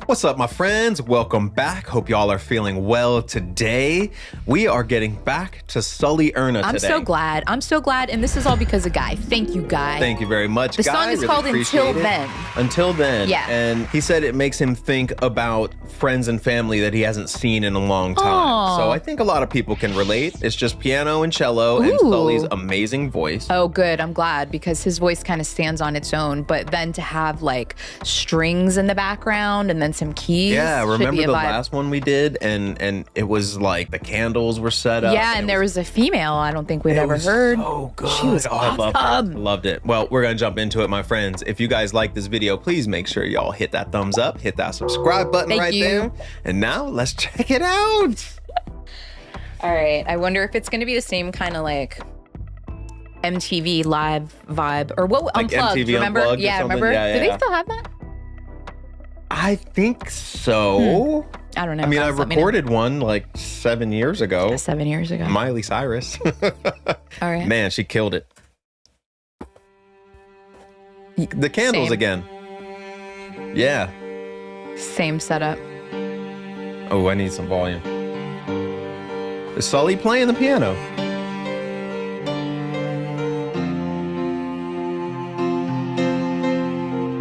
What's up, my friends? Welcome back. Hope y'all are feeling well today. We are getting back to SullyErna today. I'm so glad. I'm so glad. And this is all because of Guy. Thank you, Guy. Thank you very much, The Guy. song is Really called appreciate Until it. Then. Until Then. Yeah. And he said it makes him think about friends and family that he hasn't seen in a long time. Aw. So I think a lot of people can relate. It's just piano and cello and Ooh. Sully's amazing voice. Oh, good. I'm glad because his voice kind of stands on its own. But then to have like strings in the background and then some keys. Yeah, should remember be a the vibe. last one we did? And it was like the candles were set up. Yeah, and there was a female I don't think we'd It ever was heard. so good. She was I loved awesome. it. Loved it. Well, we're gonna jump into it, my friends. If you guys like this video, please make sure y'all hit that thumbs up, hit that subscribe button Thank right you. there. And now let's check it out. All right. I wonder if it's going to be the same kind of like MTV live vibe or what? Like Unplugged, MTV remember? Unplugged or Yeah, something? remember? Yeah, Do yeah. they still have that? I think so. I don't know. I mean, I Guys, let me know. recorded one like 7 years ago. 7 years ago. Miley Cyrus. All right. Man, she killed it. The candles Same. again. Yeah. Same setup. Oh, I need some volume. Is Sully playing the piano?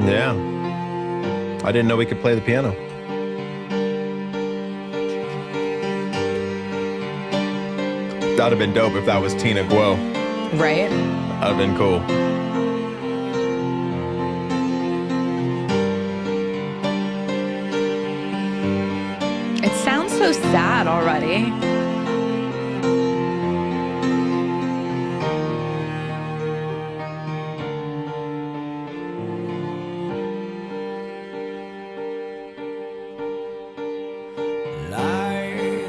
Yeah. I didn't know we could play the piano. That'd have been dope if that was Tina Guo. Right? That'd have been cool. It sounds so sad already. Lie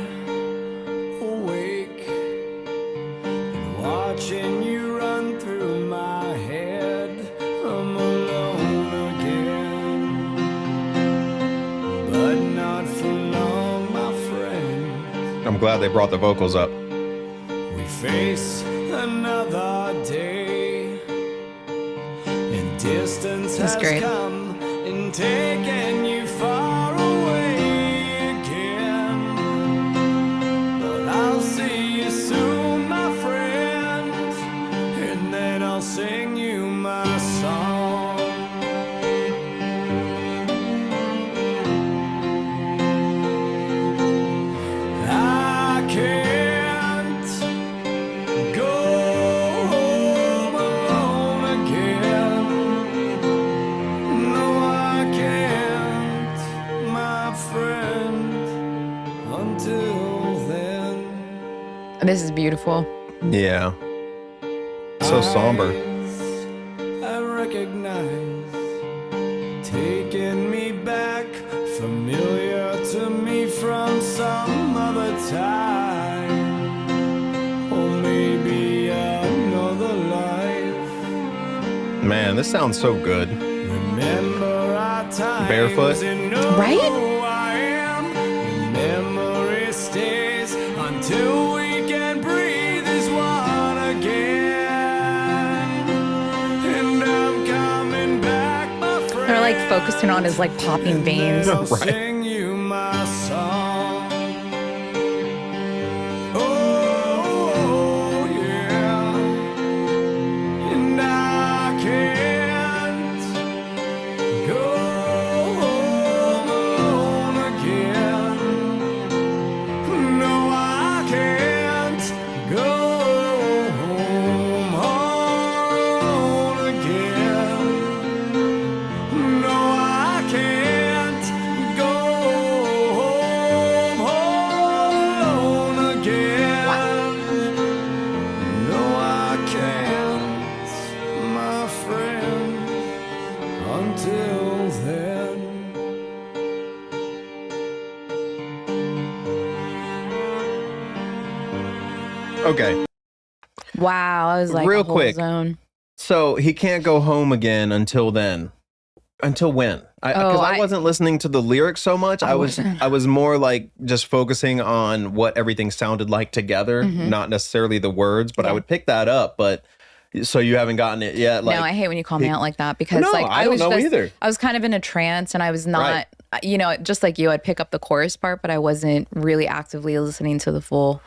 awake and watching you run through my head. I'm alone again, but not for long, my friend. I'm glad they brought the vocals up. We face another day, and distance That's has great. come and taken you far away again. But I'll see you soon, my friend, and then I'll sing you my song. I can't go home alone again. No, I can't, my friend, until then. This is beautiful. Yeah. So somber. I recognize, taking me back, familiar to me from some other time, or maybe another life. Man, this sounds so good. Remember our times Barefoot. and know Right? who I am. And memory stays until we can breathe as one again. And I'm coming back, my friend. They're like focusing on his like popping veins. I'll Right. sing you my song. Oh, yeah. And I can't go home alone again. No, I can't go home alone again. No, I can't go home alone again. No, I can't, my friend, until then. Okay. Wow. I was like Real a whole quick. zone. So he can't go home again until then. Until when? Because I wasn't listening to the lyrics so much. I was more like just focusing on what everything sounded like together, not necessarily the words. But I would pick that up. But so you haven't gotten it yet? Like, no, I hate when you call me out like that because No, like I don't was know just, either. I was kind of in a trance and I was not. Right. you know, just like you, I'd pick up the chorus part, but I wasn't really actively listening to the full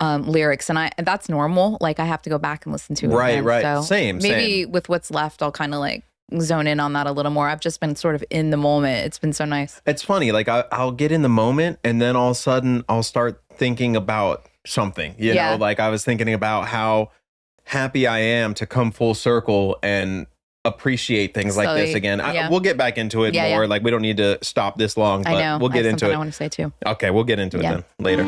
lyrics, and that's normal. Like I have to go back and listen to it. Right, again. right. So Same. Maybe with what's left, I'll kind of like zone in on that a little more. I've just been sort of in the moment. It's been so nice. It's funny. Like I'll get in the moment, and then all of a sudden I'll start thinking about something. You know, like I was thinking about how happy I am to come full circle and appreciate things like this again. We'll get back into it more. Like we don't need to stop this long, but I know. we'll get into it. I want to say too. Okay, we'll get into it then later.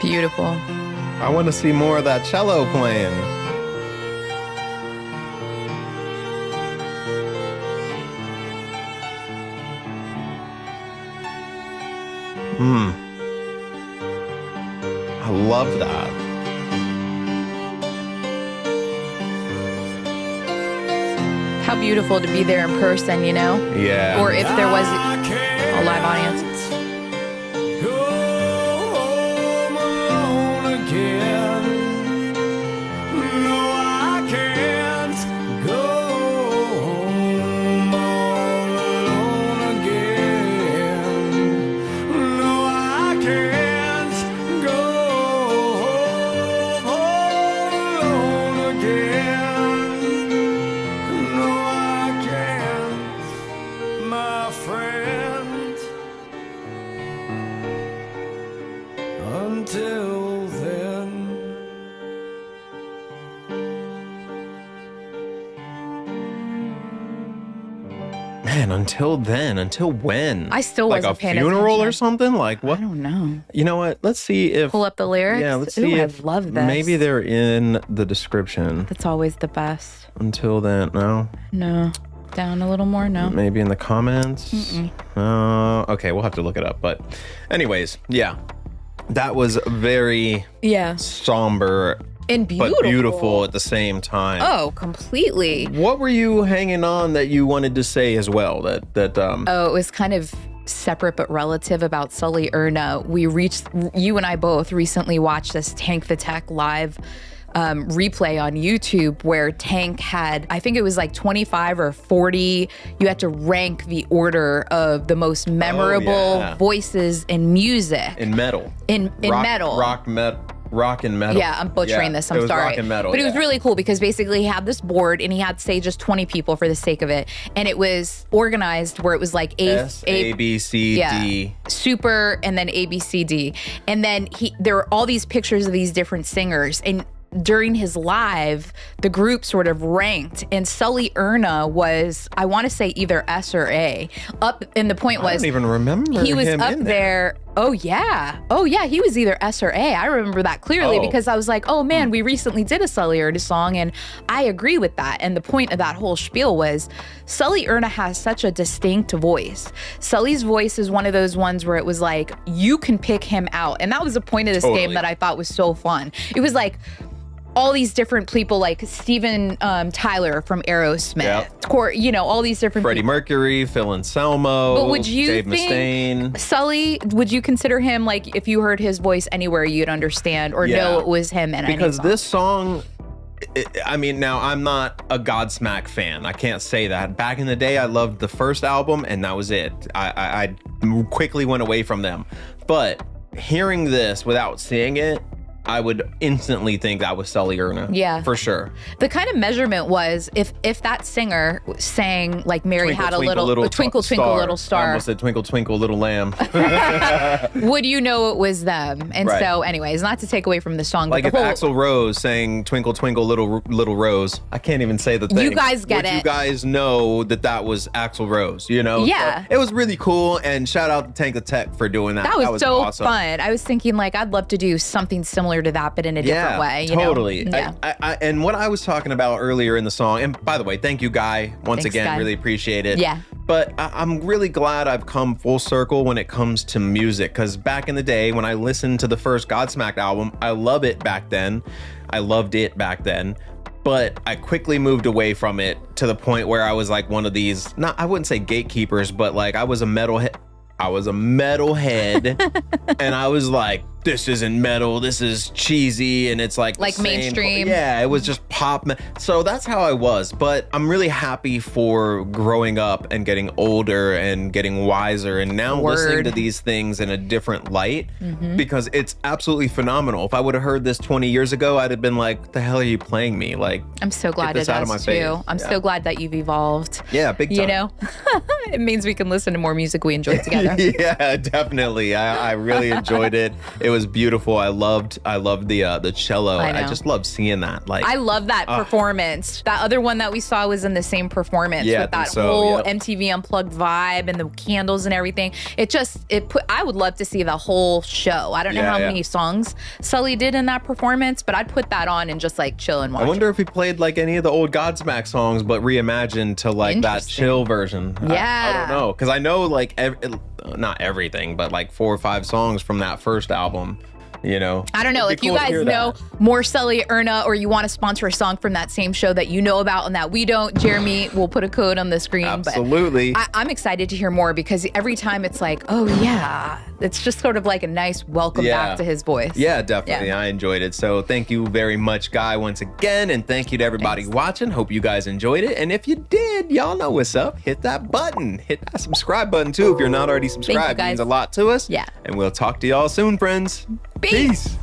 Beautiful. I want to see more of that cello playing. I love that. How beautiful to be there in person, you know? Yeah. Or if there was a live audience. Until then. Man, until then, until when? I still like wasn't a paying funeral attention. or something? Like what? I don't know. You know what? Let's see if Pull up the lyrics. Yeah, let's see Ooh, if I love this. maybe they're in the description. That's always the best. Until then, no. No. Down a little more, no. Maybe in the comments. Okay, we'll have to look it up. But anyways, yeah. That was very somber And beautiful. but beautiful at the same time. Oh, completely. What were you hanging on that you wanted to say as well? Oh, it was kind of separate but relative about SullyErna. You and I both recently watched this Tank the Tech live replay on YouTube where Tank had, I think it was like 25 or 40. You had to rank the order of the most memorable voices in music. In metal. In metal. Rock and metal. Yeah, I'm butchering this. I'm sorry. Rock and metal. But it was really cool because basically he had this board and he had, say, just 20 people for the sake of it. And it was organized where it was like A, B, C, D. Super, and then A, B, C, D. And then there were all these pictures of these different singers. And during his live, the group sort of ranked, and SullyErna was, I want to say, either S or A. And the point was, I don't even remember he was him up in there. Oh yeah, he was either S or A. I remember that clearly because I was like, oh man, we recently did a SullyErna song, and I agree with that. And the point of that whole spiel was, SullyErna has such a distinct voice. Sully's voice is one of those ones where it was like you can pick him out, and that was the point of this game that I thought was so fun. It was like all these different people, like Steven Tyler from Aerosmith, you know, all these different Freddie Mercury, Phil Anselmo, but would you Dave think Mustaine. Sully, would you consider him, like, if you heard his voice anywhere, you'd understand or know it was him in because any song? this song, I mean, now I'm not a Godsmack fan. I can't say that. Back in the day, I loved the first album, and that was it. I quickly went away from them. But hearing this without seeing it, I would instantly think that was SullyErna. Yeah. For sure. The kind of measurement was if that singer sang like Mary Twinkle, Had a Twinkle, Little Twinkle Twinkle Little I Star. almost said Twinkle Twinkle Little Lamb. Would you know it was them? And so anyways, not to take away from the song, like but if Axl Rose sang Twinkle Twinkle Little Rose, I can't even say the thing. You guys get it. You guys know that was Axl Rose, you know? Yeah. So it was really cool, and shout out to Tank the Tech for doing that. That was so awesome. fun. I was thinking, like, I'd love to do something similar to that, but in a different way. You Totally. know? Yeah. And what I was talking about earlier in the song, and by the way, thank you, Guy, once again, Guy. really appreciate it. Yeah. But I'm really glad I've come full circle when it comes to music, because back in the day when I listened to the first Godsmack album, I loved it back then. But I quickly moved away from it to the point where I was like one of these, not, I wouldn't say gatekeepers, but like I was a metalhead. And I was like, this isn't metal, this is cheesy, and it's like mainstream. Yeah, it was just pop. So that's how I was. But I'm really happy for growing up and getting older and getting wiser, and now listening to these things in a different light, because it's absolutely phenomenal. If I would have heard this 20 years ago, I'd have been like, what the hell are you playing me? Like, I'm so glad it does too. I'm so glad that you've evolved. Yeah, big time. You know, it means we can listen to more music we enjoy together. Yeah, definitely. I really enjoyed it. It was beautiful. I loved the cello. I just love seeing that. Like, I love that performance. That other one that we saw was in the same performance with that whole MTV Unplugged vibe and the candles and everything. I would love to see the whole show. I don't know how many songs Sully did in that performance, but I'd put that on and just like chill and watch. I wonder if he played like any of the old Godsmack songs, but reimagined to like that chill version. Yeah. I don't know. Cause I know like not everything, but like 4 or 5 songs from that first album, you know. I don't know if you guys know more SullyErna, or you want to sponsor a song from that same show that you know about and that we don't, Jeremy will put a code on the screen. Absolutely. But I'm excited to hear more, because every time it's like, oh yeah, it's just sort of like a nice welcome back to his voice. Yeah, definitely. I enjoyed it. So thank you very much, Guy, once again. And thank you to everybody watching. Hope you guys enjoyed it. And if you did, y'all know what's up. Hit that button. Hit that subscribe button too if you're not already subscribed. It means a lot to us. Yeah. And we'll talk to y'all soon, friends. Peace.